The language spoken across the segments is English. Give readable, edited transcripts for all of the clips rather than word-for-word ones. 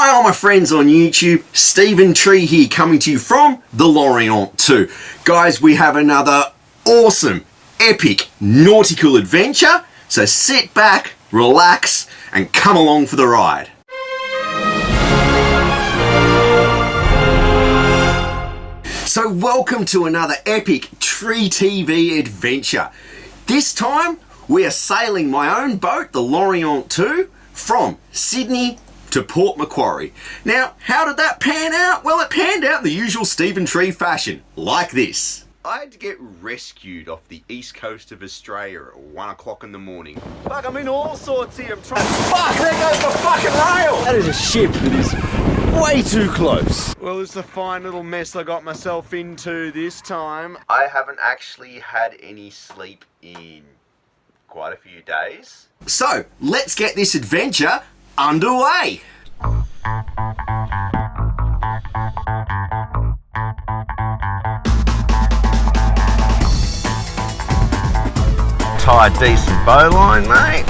Hi all my friends on YouTube, Stephen Tree here coming to you from the Lorient 2. Guys, we have another awesome, epic, nautical adventure, so sit back, relax, and come along for the ride. So welcome to another epic Tree TV adventure. This time, we are sailing my own boat, the Lorient 2, from Sydney to Port Macquarie. Now, how did that pan out? Well, it panned out in the usual Stephen Tree fashion, like this. I had to get rescued off the east coast of Australia at 1 o'clock in the morning. Fuck, I'm in all sorts here. I'm trying. Fuck, there goes the fucking rail! That is a ship that is way too close. Well, it's a fine little mess I got myself into this time. I haven't actually had any sleep in quite a few days. So, let's get this adventure underway. Tie a decent bowline, mate.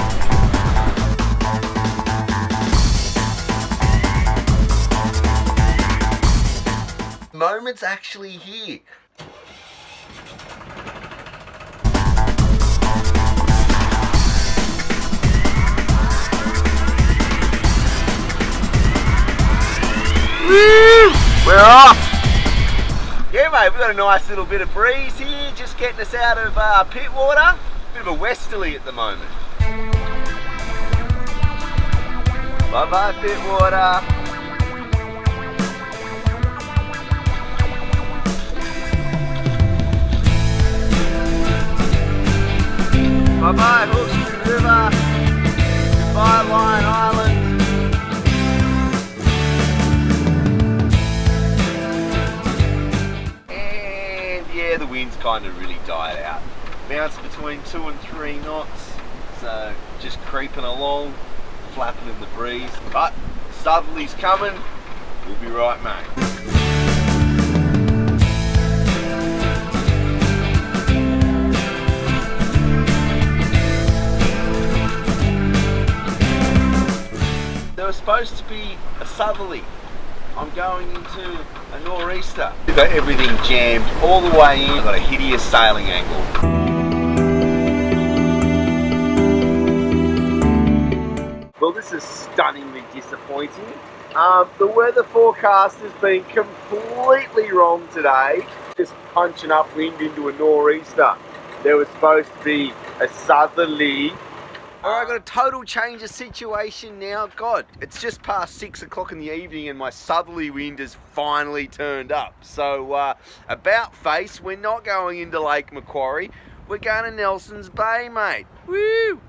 Moment's actually here. Woo! We're off! Yeah mate, we've got a nice little bit of breeze here, just getting us out of pit water. Bit of a westerly at the moment. Bye bye pit water. Bye bye Hawkesbury River. Goodbye Lion Island. Yeah, the wind's kind of really died out. Mounts between 2 and 3 knots, so just creeping along, flapping in the breeze. But southerly's coming, we'll be right, mate. There was supposed to be a southerly. I'm going into a nor'easter. We've got everything jammed all the way in. I've got a hideous sailing angle. Well, this is stunningly disappointing. The weather forecast has been completely wrong today. Just punching up wind into a nor'easter. There was supposed to be a southerly. Alright, I've got a total change of situation now. God, it's just past 6 o'clock in the evening and my southerly wind has finally turned up. So, about face, we're not going into Lake Macquarie. We're going to Nelson's Bay, mate. Woo!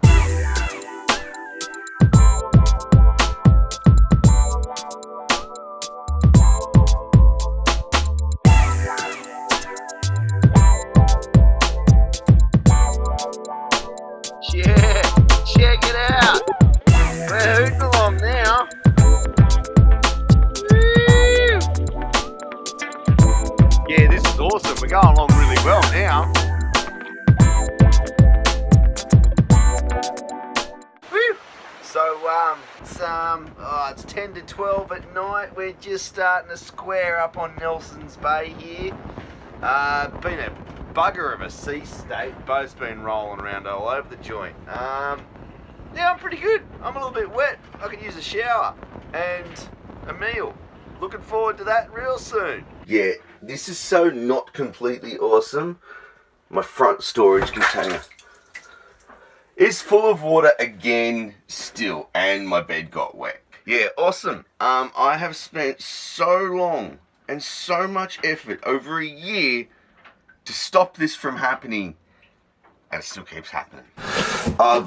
Check it out. We're hooting along now. Woo! Yeah, this is awesome. We're going along really well now. Woo! So it's 10 to 12 at night. We're just starting to square up on Nelson's Bay here. Been a bugger of a sea state. Boat's been rolling around all over the joint. Yeah, I'm pretty good. I'm a little bit wet. I could use a shower and a meal. Looking forward to that real soon. Yeah, this is so not completely awesome. My front storage container is full of water again still, and my bed got wet. Yeah, awesome. I have spent so long and so much effort over a year to stop this from happening, and it still keeps happening. I've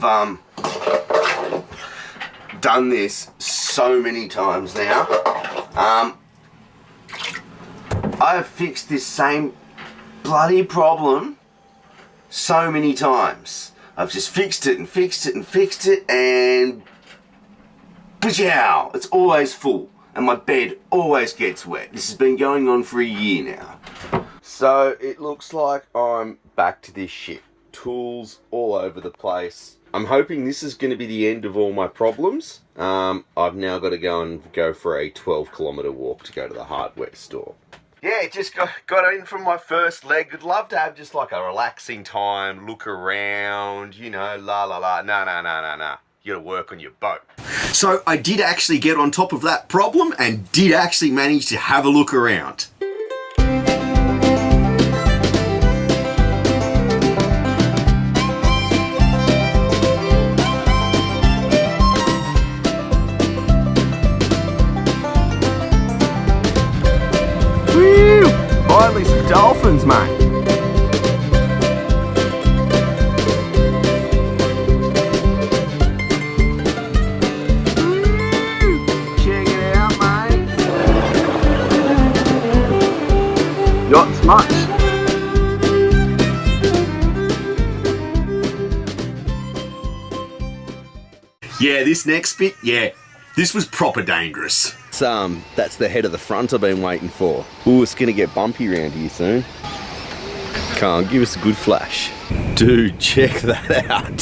done this so many times now. I have fixed this same bloody problem so many times. I've just fixed it and fixed it and fixed it, and it's always full and my bed always gets wet. This has been going on for a year now. So it looks like I'm back to this shit. Tools all over the place. I'm hoping this is going to be the end of all my problems. I've now got to go for a 12-kilometre walk to go to the hardware store. Yeah, just got in from my first leg. I'd love to have just like a relaxing time, look around, you know, la la la. No. You gotta work on your boat. So I did actually get on top of that problem and did actually manage to have a look around. Woo! Finally some dolphins, mate. Not much. Yeah, this next bit, this was proper dangerous. That's the head of the front I've been waiting for. Ooh, it's gonna get bumpy around here soon. Come on, give us a good flash. Dude, check that out.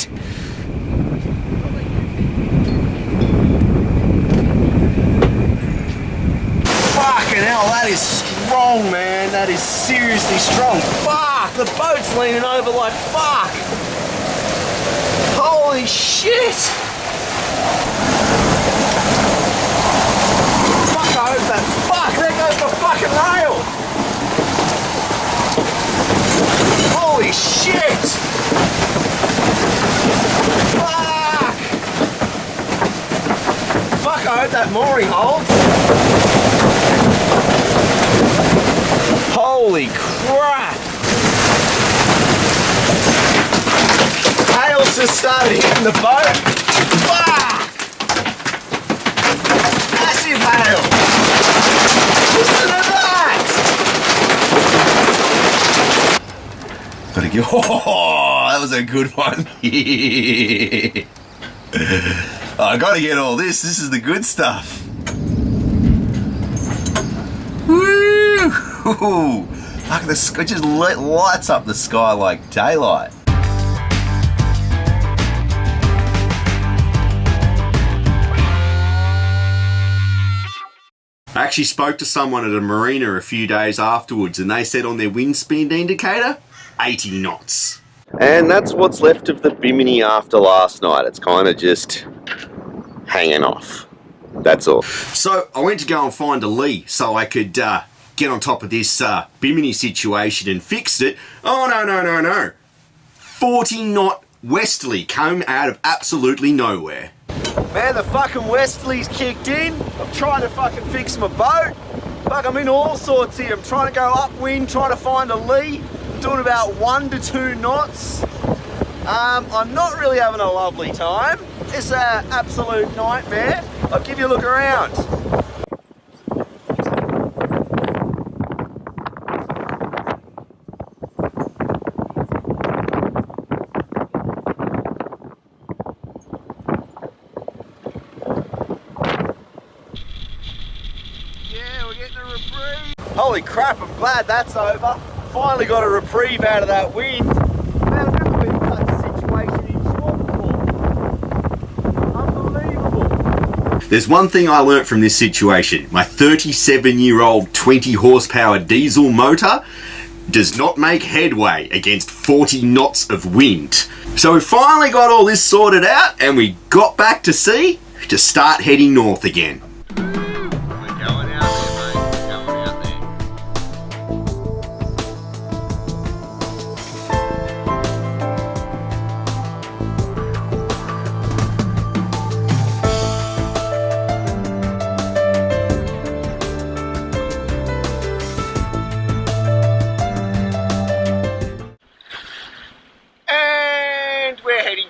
Fucking hell, that is strong, man. That is seriously strong. Fuck, the boat's leaning over like fuck. Holy shit. Fuck, I hope that. Fuck, there goes the fucking rail. Holy shit. Fuck. Fuck, I hope that mooring holds. Holy crap! Hail's just started hitting the boat. Fuck! Massive hail! Listen to that! Gotta get. Oh, that was a good one. I gotta get all this. This is the good stuff. Woo! Look, it just lights up the sky like daylight. I actually spoke to someone at a marina a few days afterwards and they said on their wind speed indicator, 80 knots. And that's what's left of the bimini after last night. It's kind of just hanging off. That's all. So I went to go and find a lee so I could get on top of this bimini situation and fixed it. Oh no. 40 knot westerly came out of absolutely nowhere. Man, the fucking westerly's kicked in. I'm trying to fucking fix my boat. Fuck, I'm in all sorts here. I'm trying to go upwind, trying to find a lee. Doing about 1 to 2 knots. I'm not really having a lovely time. It's an absolute nightmare. I'll give you a look around. Yeah, we're getting a reprieve. Holy crap, I'm glad that's over. Finally got a reprieve out of that wind. Man, I've never been in such a situation in shore before. Unbelievable. There's one thing I learnt from this situation. My 37-year-old 20 horsepower diesel motor does not make headway against 40 knots of wind. So we finally got all this sorted out and we got back to sea to start heading north again.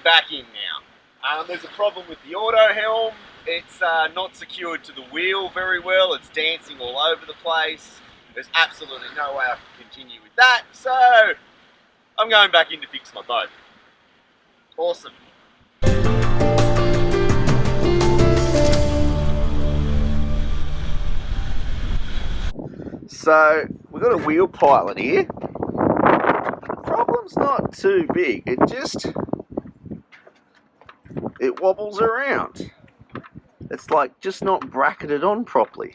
Back in now. There's a problem with the auto helm. It's not secured to the wheel very well. It's dancing all over the place. There's absolutely no way I can continue with that. So I'm going back in to fix my boat. Awesome. So we've got a wheel pilot here. The problem's not too big. It just it wobbles around. It's like just not bracketed on properly.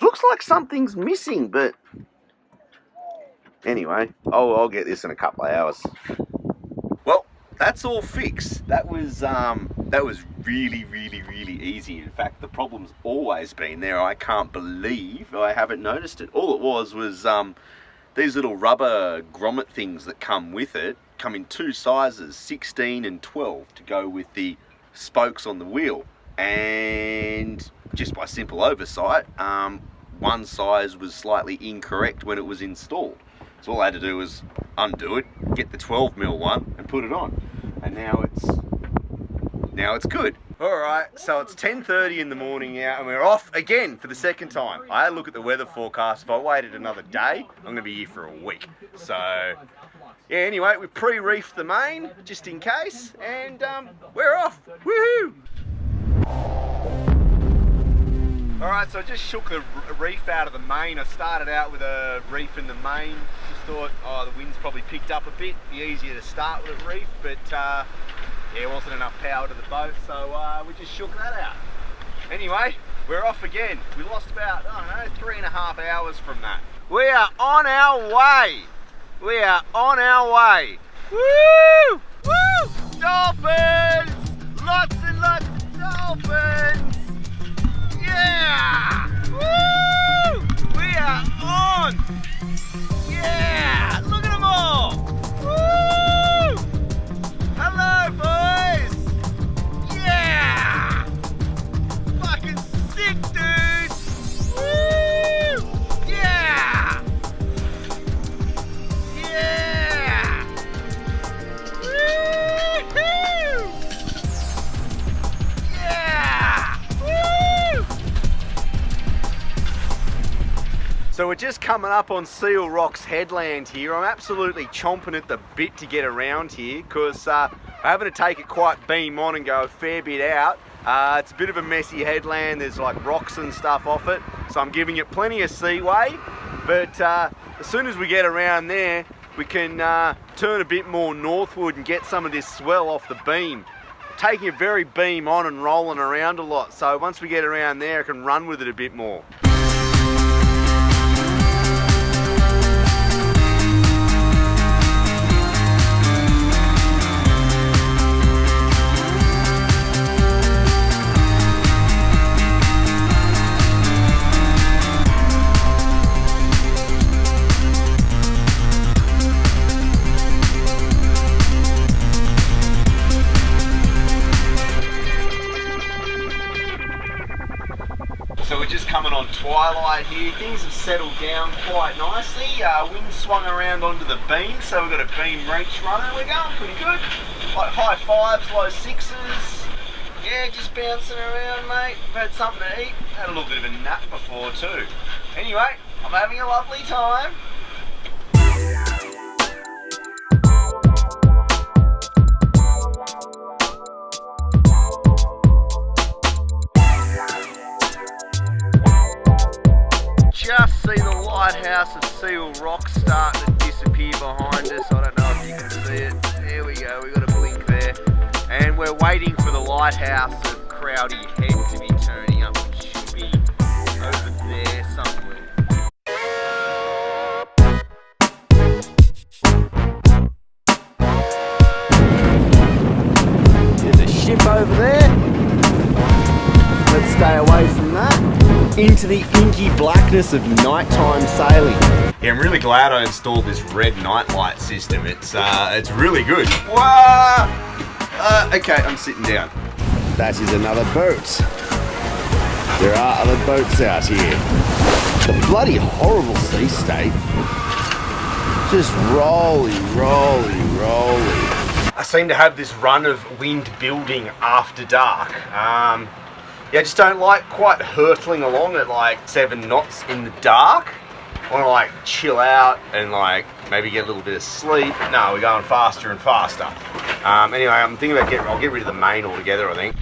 Looks like something's missing, but anyway, I'll get this in a couple of hours. Well, that's all fixed. That was really, really, really easy. In fact, the problem's always been there. I can't believe I haven't noticed it. All it was these little rubber grommet things that come with it come in two sizes, 16 and 12, to go with the spokes on the wheel. And just by simple oversight, one size was slightly incorrect when it was installed. So all I had to do was undo it, get the 12mm one and put it on. And now it's good. Alright, so it's 10:30 in the morning now and we're off again for the second time. I had a look at the weather forecast. If I waited another day, I'm going to be here for a week. So yeah, anyway, we pre-reefed the main just in case, and we're off. Woohoo! Alright, so I just shook the reef out of the main. I started out with a reef in the main. Just thought, oh, the wind's probably picked up a bit. Be easier to start with a reef, but yeah, there wasn't enough power to the boat, so we just shook that out. Anyway, we're off again. We lost about, I don't know, 3.5 hours from that. We are on our way. We are on our way. Woo! Woo! Dolphins! Lots and lots of dolphins! Yeah! Woo! We are on! Yeah! Look at them all! Woo! Hello, boys! Yeah! Fucking sick, dude! Woo! Yeah! Yeah! Woo-hoo! Yeah! Woo! So we're just coming up on Seal Rock's headland here. I'm absolutely chomping at the bit to get around here because I'm having to take it quite beam on and go a fair bit out. It's a bit of a messy headland. There's like rocks and stuff off it, so I'm giving it plenty of seaway. But as soon as we get around there, we can turn a bit more northward and get some of this swell off the beam. Taking it very beam on and rolling around a lot, so once we get around there I can run with it a bit more. So we're just coming on twilight here. Things have settled down quite nicely. Wind swung around onto the beam, so we've got a beam reach runner. We're going pretty good. Like high fives, low sixes. Yeah, just bouncing around, mate. I've had something to eat. Had a little bit of a nap before too. Anyway, I'm having a lovely time. Just see the lighthouse of Seal Rock starting to disappear behind us. I don't know if you can see it. There we go, we got a blink there. And we're waiting for the lighthouse of Crowdy Head to be turning up, which should be over there somewhere. There's a ship over there. Let's stay away from that. Into the inky blackness of nighttime sailing. Yeah, I'm really glad I installed this red nightlight system. It's really good. Whoa! Okay, I'm sitting down. That is another boat. There are other boats out here. The bloody horrible sea state. Just rolling, rolling, rolling. I seem to have this run of wind building after dark. Yeah, I just don't like quite hurtling along at like 7 knots in the dark. I want to like chill out and like maybe get a little bit of sleep. No, we're going faster and faster. Anyway, I'm thinking about I'll get rid of the main altogether, I think.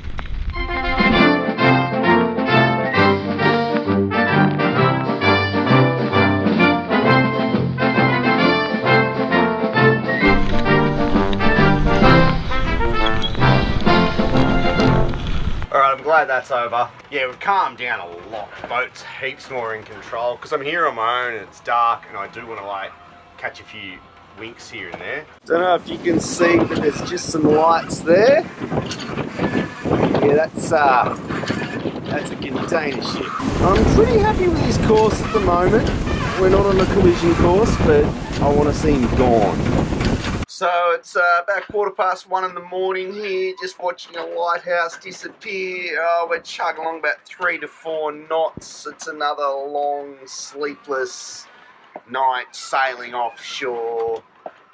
that's over. Yeah, we've calmed down a lot. The boat's heaps more in control because I'm here on my own and it's dark and I do want to like catch a few winks here and there. Don't know if you can see, but there's just some lights there. Yeah, that's a container ship. I'm pretty happy with his course at the moment. We're not on a collision course, but I want to see him gone. So it's about 1:15 in the morning here, just watching a lighthouse disappear. Oh, we're chugging along about 3 to 4 knots. It's another long, sleepless night sailing offshore,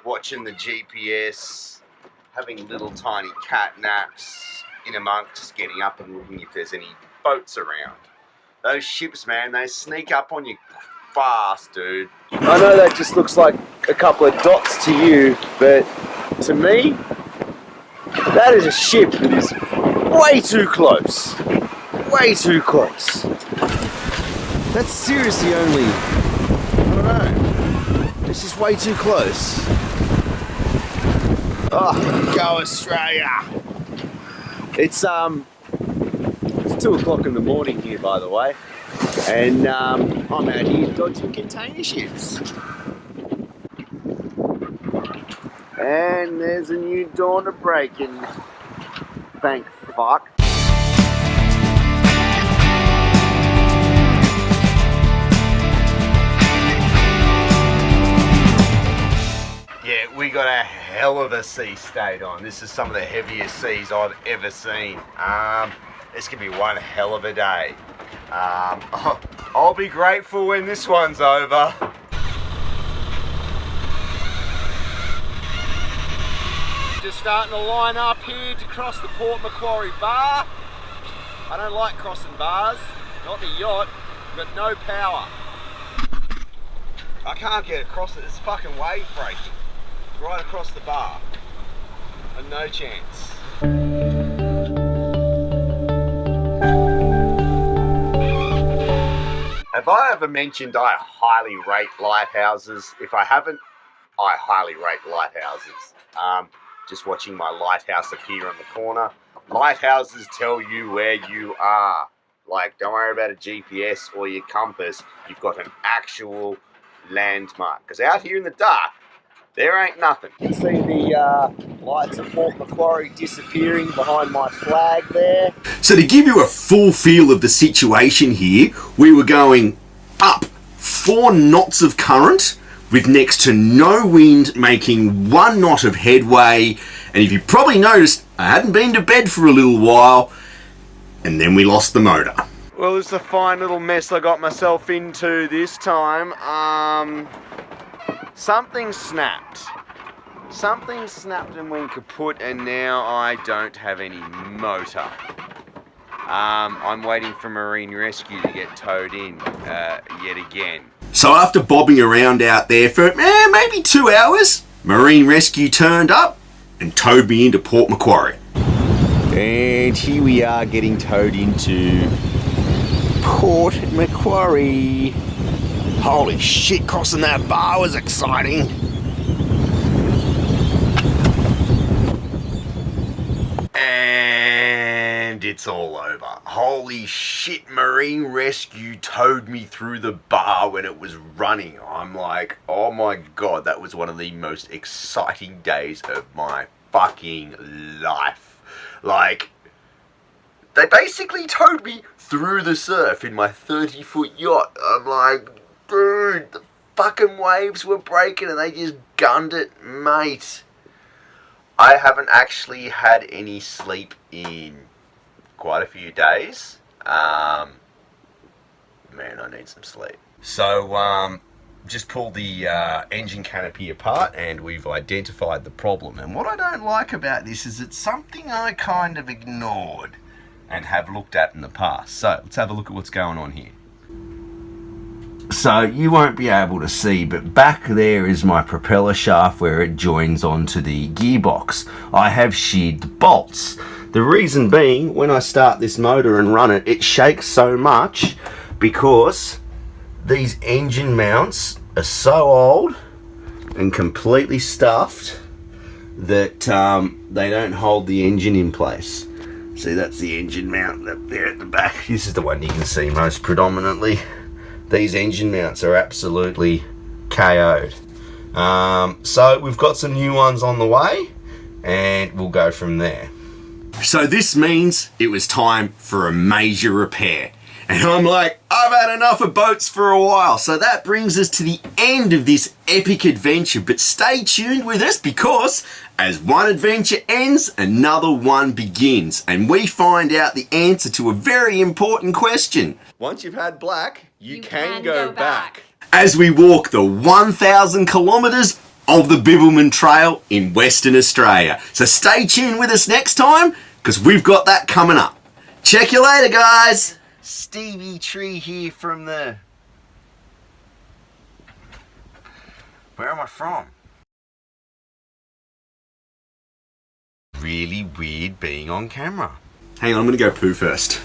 watching the GPS, having little tiny cat naps in amongst getting up and looking if there's any boats around. Those ships, man, they sneak up on you fast, dude. I know that just looks like a couple of dots to you, but to me, that is a ship that is way too close. Way too close. That's seriously only, I don't know, it's just way too close. Oh, go Australia. It's 2 o'clock in the morning here, by the way, and I'm out here dodging container ships. And there's a new dawn to break, and thank fuck. Yeah, we got a hell of a sea state on. This is some of the heaviest seas I've ever seen. This could be one hell of a day. I'll be grateful when this one's over. Just starting to line up here to cross the Port Macquarie bar. I don't like crossing bars, not the yacht, got no power. I can't get across it, it's fucking wave breaking. Right across the bar. And no chance. Have I ever mentioned I highly rate lighthouses? If I haven't, I highly rate lighthouses. Just watching my lighthouse appear on the corner. Lighthouses tell you where you are. Like, don't worry about a GPS or your compass. You've got an actual landmark. Because out here in the dark, there ain't nothing. You can see the lights of Port Macquarie disappearing behind my flag there. So to give you a full feel of the situation here, we were going up 4 knots of current with next to no wind, making 1 knot of headway. And if you probably noticed, I hadn't been to bed for a little while, and then we lost the motor. Well, it's a fine little mess I got myself into this time. Something snapped. Something snapped and went kaput, and now I don't have any motor. I'm waiting for marine rescue to get towed in yet again. So after bobbing around out there for maybe 2 hours, marine rescue turned up and towed me into Port Macquarie. And here we are getting towed into Port Macquarie. Holy shit, crossing that bar was exciting. And it's all over. Holy shit, marine rescue towed me through the bar when it was running. I'm like, oh my god, that was one of the most exciting days of my fucking life. Like, they basically towed me through the surf in my 30-foot yacht. I'm like, dude, the fucking waves were breaking and they just gunned it, mate. I haven't actually had any sleep in quite a few days. Man, I need some sleep. So, just pulled the engine canopy apart and we've identified the problem. And what I don't like about this is it's something I kind of ignored and have looked at in the past. So, let's have a look at what's going on here. So you won't be able to see, but back there is my propeller shaft where it joins onto the gearbox. I have sheared the bolts. The reason being, when I start this motor and run it, it shakes so much because these engine mounts are so old and completely stuffed that they don't hold the engine in place. See, that's the engine mount up there at the back. This is the one you can see most predominantly. These engine mounts are absolutely KO'd. So we've got some new ones on the way, and we'll go from there. So this means it was time for a major repair. And I'm like, I've had enough of boats for a while. So that brings us to the end of this epic adventure. But stay tuned with us, because as one adventure ends, another one begins. And we find out the answer to a very important question. Once you've had black, you can go back. As we walk the 1,000 kilometres of the Bibbulmun Trail in Western Australia. So stay tuned with us next time, because we've got that coming up. Check you later, guys. Stevie Tree here from the... Where am I from? Really weird being on camera. Hang on, I'm gonna go poo first.